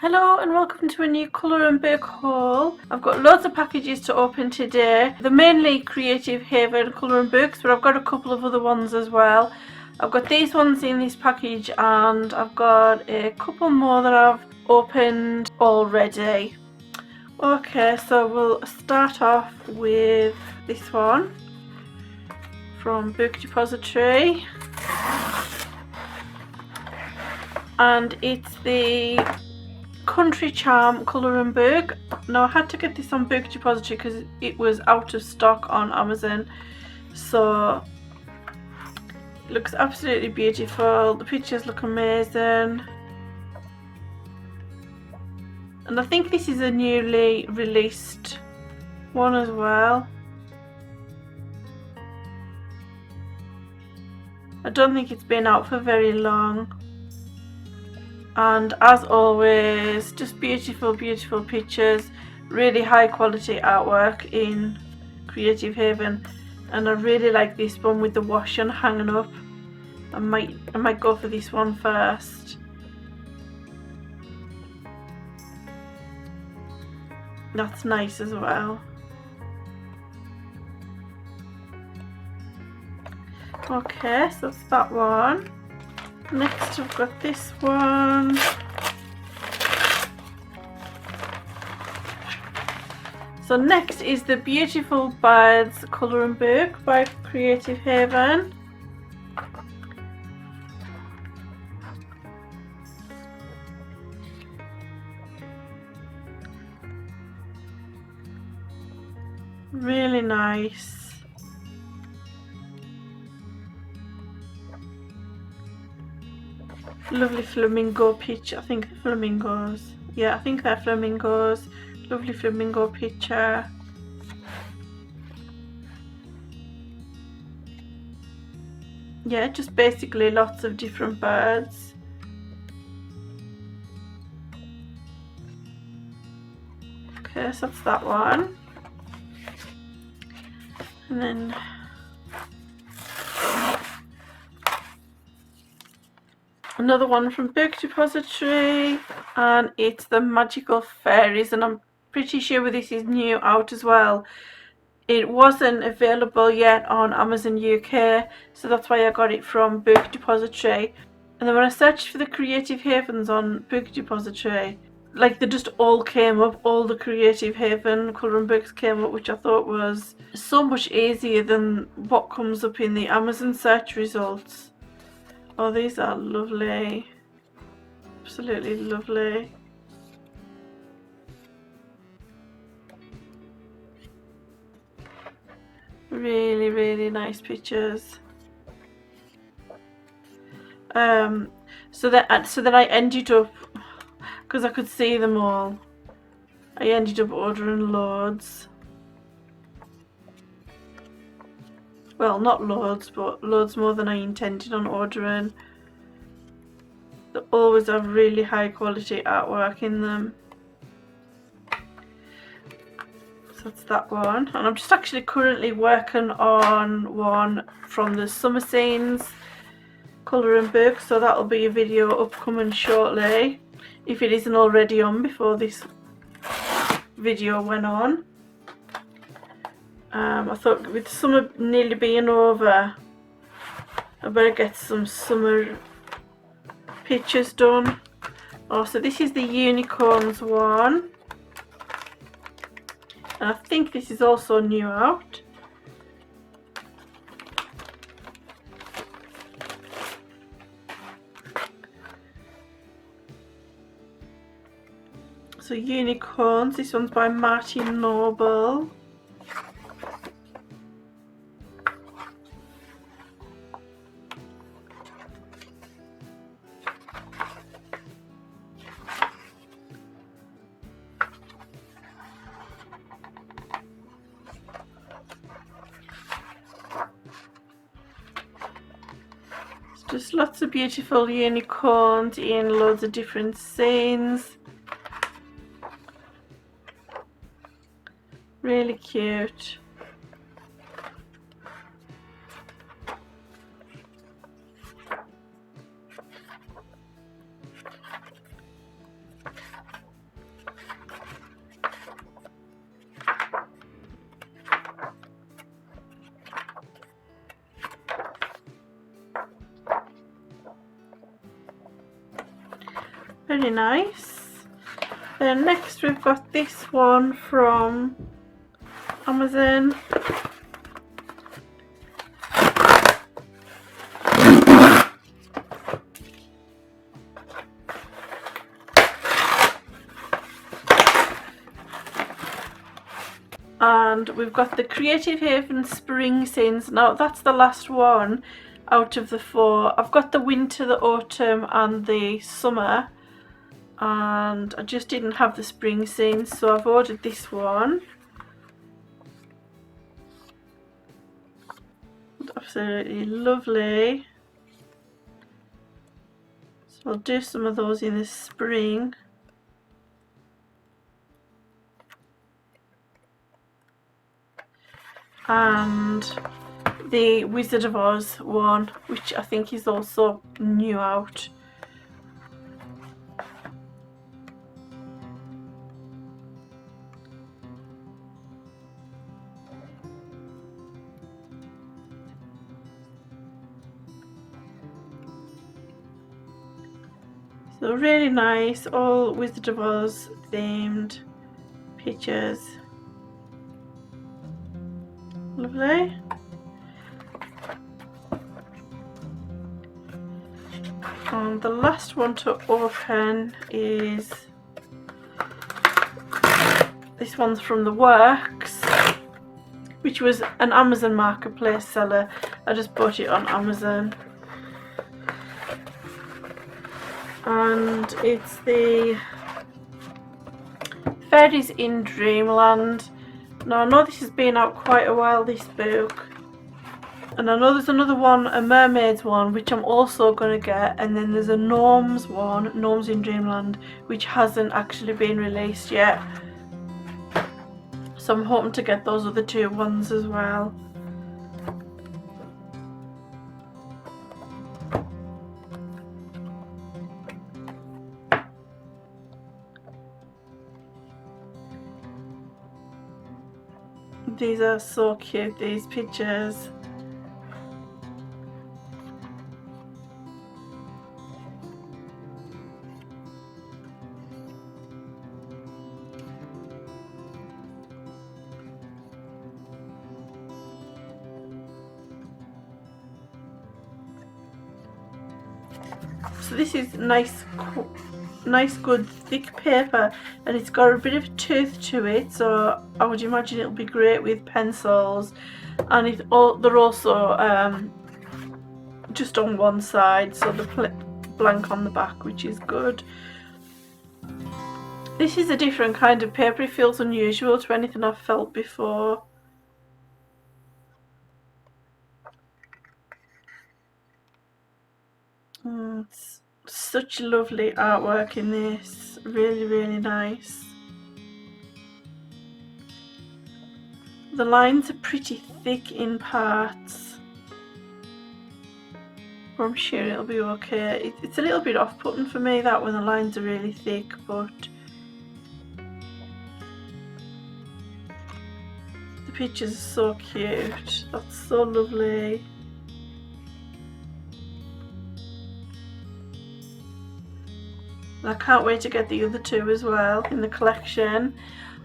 Hello and welcome to a new Colour and Book haul. I've got loads of packages to open today. They're mainly Creative Haven Colour and Books, but I've got a couple of other ones as well. I've got these ones in this package and I've got a couple more that I've opened already. Okay, so we'll start off with this one from Book Depository. And it's the Country Charm Colour and Book. Now I had to get this on Book Depository because it was out of stock on Amazon, so it looks absolutely beautiful. The pictures look amazing, and I think this is a newly released one as well. I don't think it's been out for very long. And as always, just beautiful pictures, really high quality artwork in Creative Haven, and I really like this one with the wash on hanging up. I might go for this one first. That's nice as well. Okay, so that's that one. Next I've got this one. So next is the Beautiful Birds Colour and Book by Creative Haven. Really nice. Lovely flamingo picture. I think they're flamingos. Yeah, I think they're flamingos. Lovely flamingo picture. Yeah, just basically lots of different birds. Okay, so that's that one. And then another one from Book Depository, and it's the Magical Fairies, and I'm pretty sure this is new out as well. It wasn't available yet on Amazon UK, so that's why I got it from Book Depository. And then when I searched for the Creative Havens on Book Depository, like they just all came up, all the Creative Haven Colour and Books came up, which I thought was so much easier than what comes up in the Amazon search results. Oh, these are lovely. Absolutely lovely. Really nice pictures. So then I ended up, because I could see them all, I ended up ordering loads. Well, not loads, but loads more than I intended on ordering. They always have really high quality artwork in them. So that's that one. And I'm just actually currently working on one from the Summer Scenes Colour and Book, so that'll be a video upcoming shortly, if it isn't already on before this video went on. I thought with summer nearly being over, I better get some summer pictures done. Oh, so this is the Unicorns one, and I think this is also new out. So Unicorns, this one's by Martin Noble. Just lots of beautiful unicorns in loads of different scenes. Really cute. very nice. Then next we've got this one from Amazon. And we've got the Creative Haven Spring Scenes. Now that's the last one out of the 4. I've got the winter, the autumn and the summer, and I just didn't have the spring scenes, so I've ordered this one. Absolutely lovely. So I'll do some of those in the spring. And the Wizard of Oz one, which I think is also new out. So really nice, all Wizard of Oz themed pictures. Lovely. And the last one to open is this one's from The Works, which was an Amazon Marketplace seller. I just bought it on Amazon. And it's the Fairies in Dreamland. Now I know this has been out quite a while, this book, and I know there's another one, a mermaids one, which I'm also going to get, and then there's a gnomes one, Gnomes in Dreamland, which hasn't actually been released yet, so I'm hoping to get those other 2 ones as well. These are so cute, these pictures. So this is nice good thick paper, and it's got a bit of tooth to it, so I would imagine it'll be great with pencils. And they're also just on one side, so the blank on the back, which is good. This is a different kind of paper. It feels unusual to anything I've felt before. It's such lovely artwork in this, really nice. The lines are pretty thick in parts, but I'm sure it'll be okay. It's a little bit off-putting for me, that when the lines are really thick, but the pictures are so cute. That's so lovely. I can't wait to get the other 2 as well in the collection.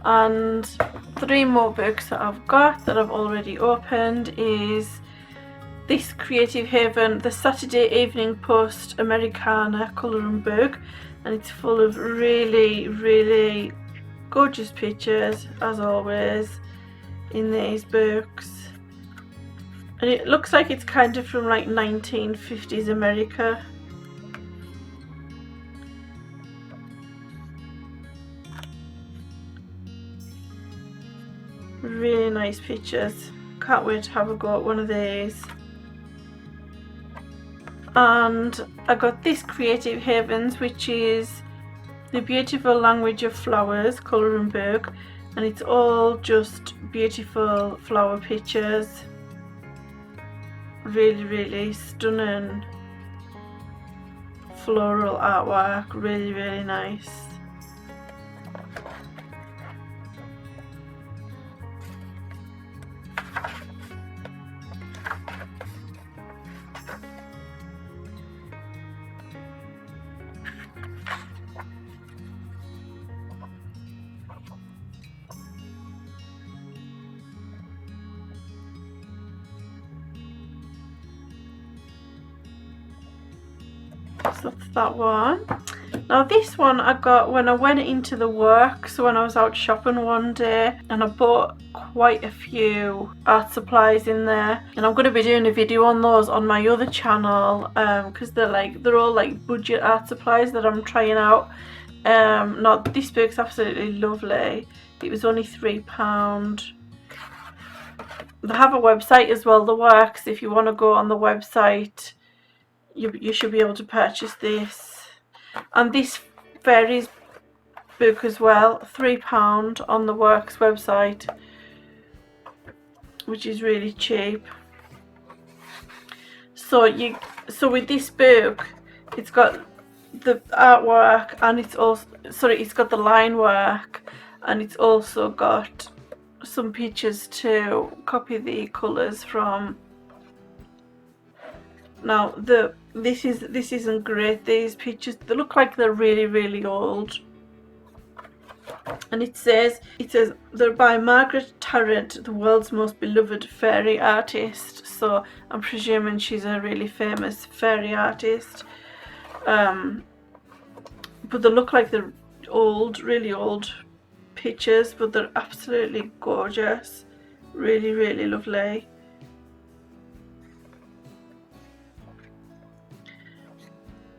And 3 more books that I've got that I've already opened is this Creative Haven, the Saturday Evening Post Americana colouring book, and it's full of really gorgeous pictures, as always, in these books. And it looks like it's kind of from like 1950s America. Really nice pictures. Can't wait to have a go at one of these. And I got this Creative Havens, which is the Beautiful Language of Flowers colouring book, and it's all just beautiful flower pictures. Really stunning floral artwork. Really nice. So that's that one. Now this one I got when I went into the works, so when I was out shopping one day, and I bought quite a few art supplies in there, and I'm going to be doing a video on those on my other channel, because they're all like budget art supplies that I'm trying out. Now this book's absolutely lovely. It was only £3. They have a website as well, the works. If you want to go on the website, you should be able to purchase this. And this Fairies book as well, £3 on the works website, which is really cheap. So with this book, it's got the artwork, and it's got the line work, and it's also got some pictures to copy the colours from. Now this isn't great. These pictures, they look like they're really old. And it says they're by Margaret Tarrant, the world's most beloved fairy artist. So I'm presuming she's a really famous fairy artist. But they look like they're old, really old pictures, but they're absolutely gorgeous. Really lovely.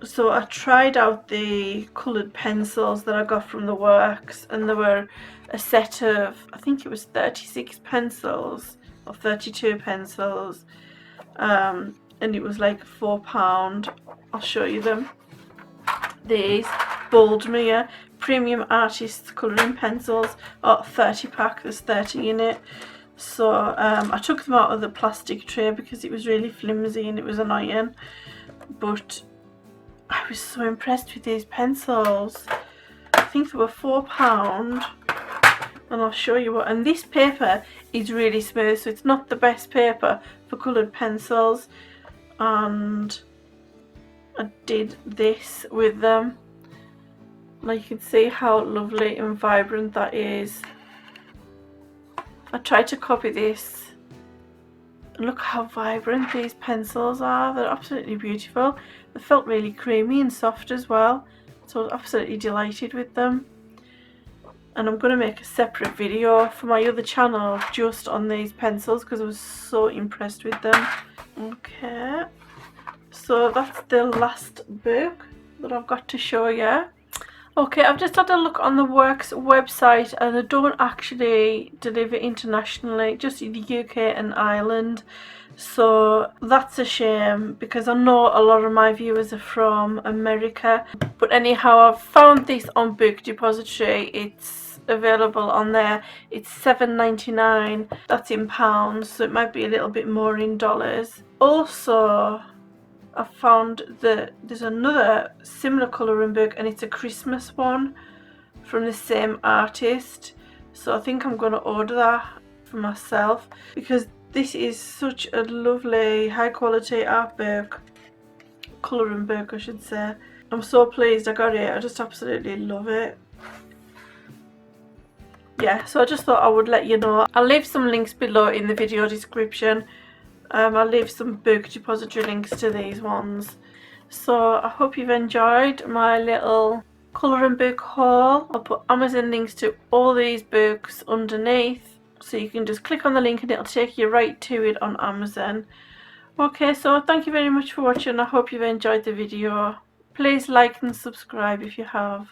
So I tried out the coloured pencils that I got from the works, and there were a set of, I think it was 36 pencils or 32 pencils, and it was like £4. I'll show you them. These Boldmere Premium Artists colouring pencils are 30 pack, there's 30 in it. So I took them out of the plastic tray because it was really flimsy and it was annoying, but I was so impressed with these pencils. I think they were £4, and I'll show you what. And this paper is really smooth, so it's not the best paper for coloured pencils. And I did this with them. Now you can see how lovely and vibrant that is. I tried to copy this. Look how vibrant these pencils are. They're absolutely beautiful. They felt really creamy and soft as well, so I was absolutely delighted with them. And I'm going to make a separate video for my other channel just on these pencils because I was so impressed with them. Okay, so that's the last book that I've got to show you. Okay, I've just had a look on the works website, and they don't actually deliver internationally, just in the UK and Ireland. So that's a shame, because I know a lot of my viewers are from America. But anyhow, I've found this on Book Depository. It's available on there. It's $7.99. That's in pounds, so it might be a little bit more in dollars. Also, I found that there's another similar colouring book, and it's a Christmas one from the same artist. So I think I'm going to order that for myself, because this is such a lovely high quality art book, colouring book I should say. I'm so pleased I got it. I just absolutely love it. Yeah, so I just thought I would let you know. I'll leave some links below in the video description. I'll leave some Book Depository links to these ones. So I hope you've enjoyed my little colouring book haul. I'll put Amazon links to all these books underneath, so you can just click on the link and it'll take you right to it on Amazon. Okay, so thank you very much for watching. I hope you've enjoyed the video. Please like and subscribe if you have.